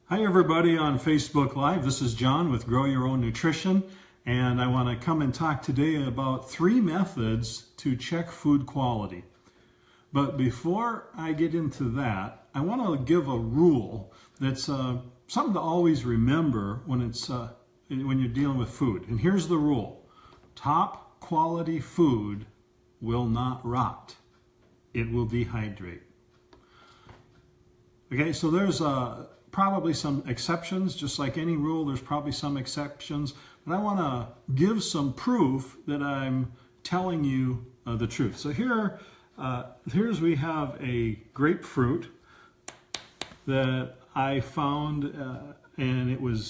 Hi everybody on Facebook Live. This is John with Grow Your Own Nutrition, and I want to come and talk today about 3 methods to check food quality. But before I get into that, I want to give a rule that's something to always remember when you're dealing with food. And here's the rule: top quality food will not rot; it will dehydrate. Okay, so there's probably some exceptions. Just like any rule, there's probably some exceptions, but I want to give some proof that I'm telling you the truth. So here's we have a grapefruit that I found, and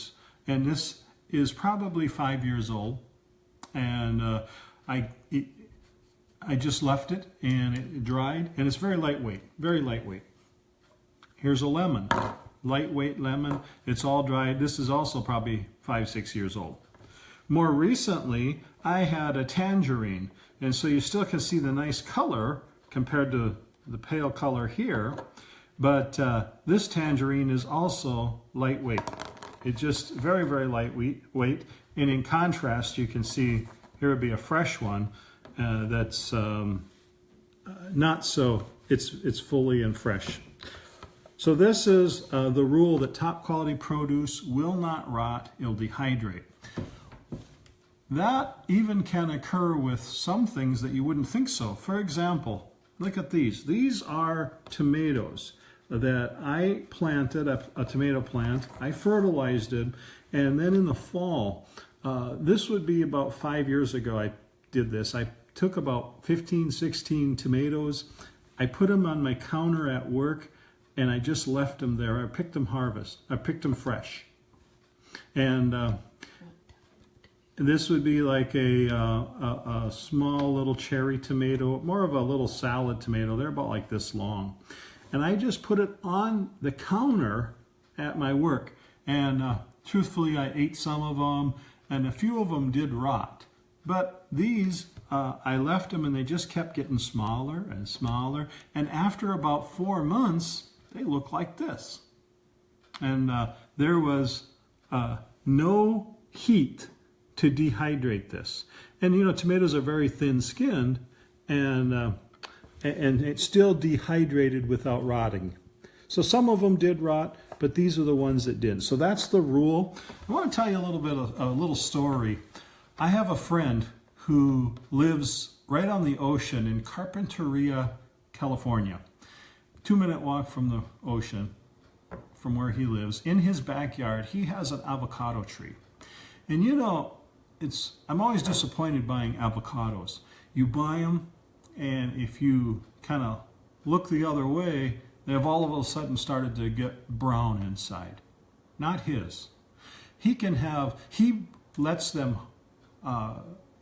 this is probably 5 years old, and I just left it and it dried, and it's very lightweight, very lightweight. Here's a lemon. Lightweight lemon, it's all dried. This is also probably 5-6 years old. More recently, I had a tangerine, and so you still can see the nice color compared to the pale color here, but this tangerine is also lightweight. It's just very, very lightweight, and in contrast, you can see here would be a fresh one that's not so, it's fully and fresh. So this is the rule that top quality produce will not rot, it'll dehydrate. That even can occur with some things that you wouldn't think so. For example, look at these. These are tomatoes that I planted, a tomato plant. I fertilized it, and then in the fall, this would be about 5 years ago I did this. I took about 15, 16 tomatoes. I put them on my counter at work, and I just left them there. I picked them fresh. And this would be like a small little cherry tomato, more of a little salad tomato. They're about like this long. And I just put it on the counter at my work. And truthfully, I ate some of them, and a few of them did rot. But these, I left them, and they just kept getting smaller and smaller. And after about 4 months, they look like this. And there was no heat to dehydrate this. And you know, tomatoes are very thin-skinned, and it's still dehydrated without rotting. So some of them did rot, but these are the ones that did. So that's the rule. I want to tell you a little bit of a little story. I have a friend who lives right on the ocean in Carpinteria, California. 2-minute walk from the ocean, from where he lives. In his backyard, he has an avocado tree. And you know, I'm always disappointed buying avocados. You buy them, and if you kind of look the other way, they have all of a sudden started to get brown inside. Not his. He lets them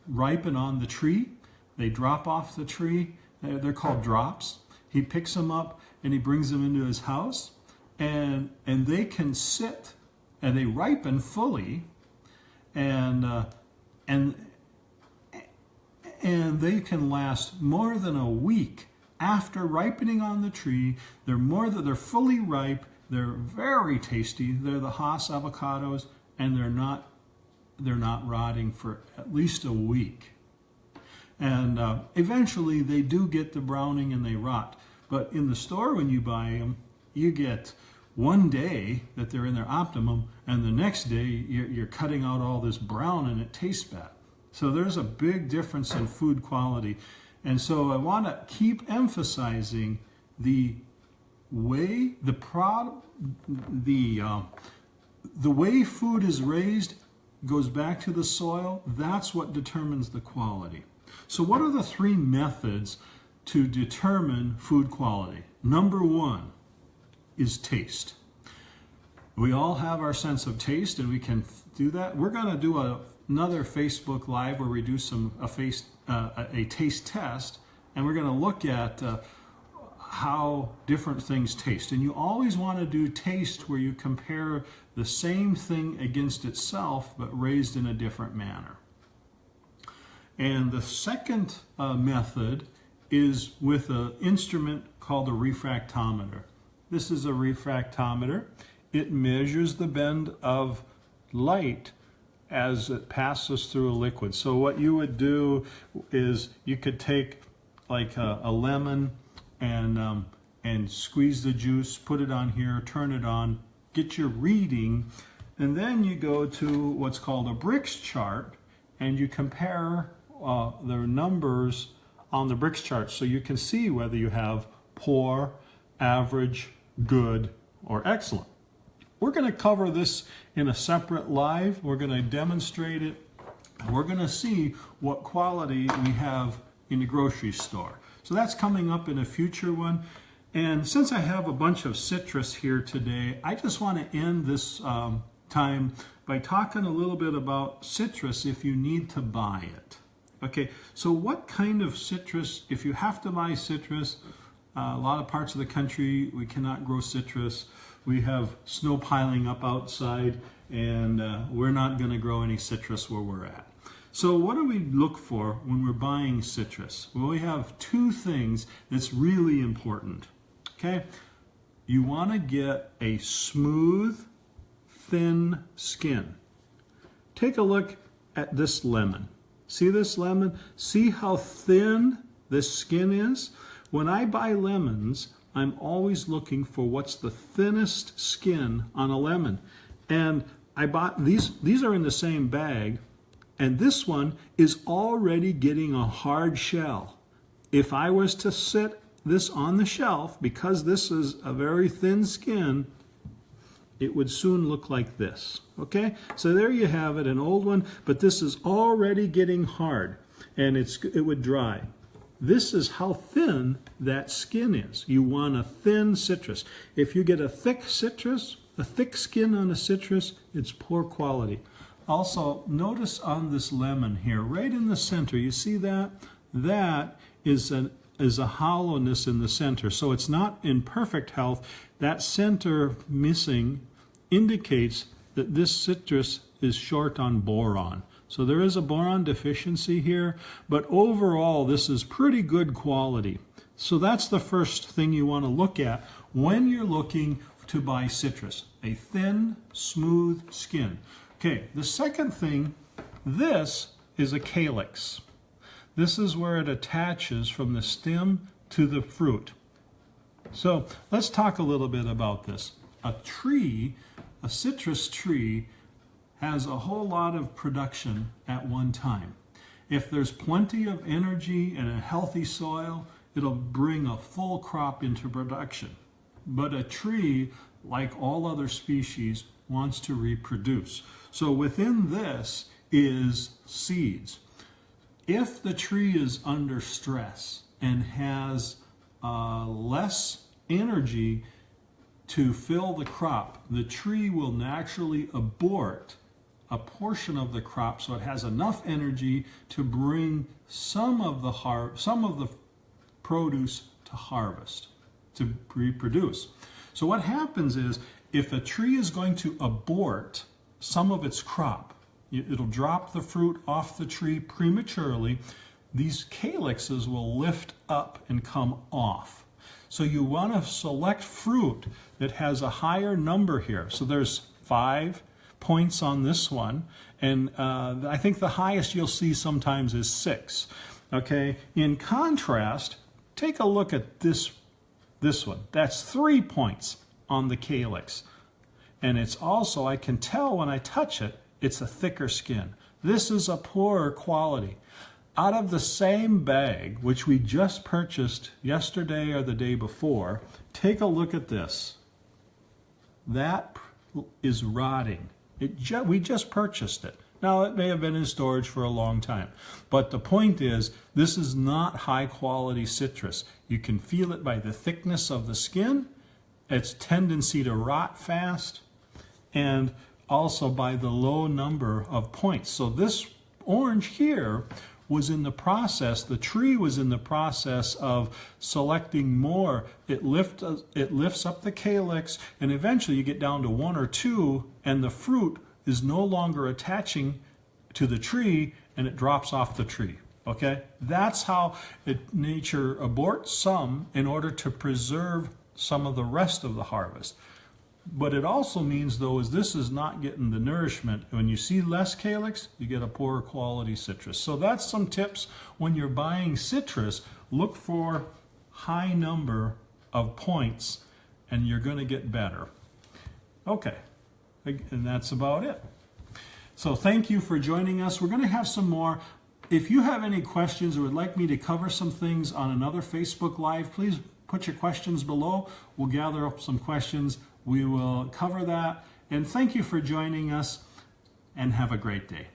ripen on the tree. They drop off the tree. They're called drops. He picks them up and he brings them into his house, and they can sit, and they ripen fully, and they can last more than a week after ripening on the tree. They're fully ripe. They're very tasty. They're the Hass avocados, and they're not rotting for at least a week. And eventually they do get the browning and they rot. But in the store, when you buy them, you get one day that they're in their optimum, and the next day you're cutting out all this brown and it tastes bad. So there's a big difference in food quality. And so I want to keep emphasizing the way the way food is raised goes back to the soil. That's what determines the quality. So what are the 3 methods to determine food quality? Number 1 is taste. We all have our sense of taste, and we can do that. We're going to do another Facebook Live where we do a taste test, and we're going to look at how different things taste. And you always want to do taste where you compare the same thing against itself, but raised in a different manner. And the second method is with an instrument called a refractometer. This is a refractometer, it measures the bend of light as it passes through a liquid. So what you would do is you could take like a lemon and squeeze the juice, put it on here, turn it on, get your reading, and then you go to what's called a Brix chart, and you compare the numbers on the Brix chart so you can see whether you have poor, average, good, or excellent. We're going to cover this in a separate live. We're going to demonstrate it. We're going to see what quality we have in the grocery store. So that's coming up in a future one. And since I have a bunch of citrus here today, I just want to end this time by talking a little bit about citrus if you need to buy it. Okay, so what kind of citrus, if you have to buy citrus, a lot of parts of the country we cannot grow citrus. We have snow piling up outside, and we're not going to grow any citrus where we're at. So what do we look for when we're buying citrus? Well, we have two things that's really important. Okay, you want to get a smooth, thin skin. Take a look at this lemon. See this lemon? See how thin this skin is? When I buy lemons, I'm always looking for what's the thinnest skin on a lemon. And I bought these are in the same bag, and this one is already getting a hard shell. If I was to sit this on the shelf, because this is a very thin skin, it would soon look like this. Okay, so there you have it, an old one, but this is already getting hard, and it would dry. This is how thin that skin is. You want a thin citrus. If you get a thick citrus, a thick skin on a citrus, it's poor quality. Also, notice on this lemon here, right in the center, you see that? That is a hollowness in the center. So it's not in perfect health. That center missing indicates that this citrus is short on boron. So there is a boron deficiency here, but overall this is pretty good quality. So that's the first thing you want to look at when you're looking to buy citrus, a thin, smooth skin. Okay, the second thing, this is a calyx. This is where it attaches from the stem to the fruit. So let's talk a little bit about this. A tree, a citrus tree, has a whole lot of production at one time. If there's plenty of energy and a healthy soil, it'll bring a full crop into production. But a tree, like all other species, wants to reproduce. So within this is seeds. If the tree is under stress and has less energy to fill the crop, the tree will naturally abort a portion of the crop so it has enough energy to bring some of the produce to harvest, to reproduce. So what happens is, if a tree is going to abort some of its crop, it'll drop the fruit off the tree prematurely, these calyxes will lift up and come off. So you want to select fruit that has a higher number here. So there's 5 points on this one, and I think the highest you'll see sometimes is 6. Okay, in contrast, take a look at this one. That's 3 points on the calyx, and it's also, I can tell when I touch it, it's a thicker skin. This is a poorer quality. Out of the same bag, which we just purchased yesterday or the day before, take a look at this. That is rotting. We just purchased it. Now, it may have been in storage for a long time, but the point is, this is not high quality citrus. You can feel it by the thickness of the skin, its tendency to rot fast, and also by the low number of points. So this orange here was in the process, the tree was in the process of selecting more. It lifts up the calyx, and eventually you get down to 1 or 2, and the fruit is no longer attaching to the tree, and it drops off the tree. Okay? That's how nature aborts some in order to preserve some of the rest of the harvest. But it also means, though, is this is not getting the nourishment. When you see less calyx, you get a poorer quality citrus. So that's some tips when you're buying citrus. Look for high number of points, and you're going to get better. Okay, and that's about it. So thank you for joining us. We're going to have some more. If you have any questions or would like me to cover some things on another Facebook Live, please put your questions below. We'll gather up some questions. We will cover that. And thank you for joining us, and have a great day.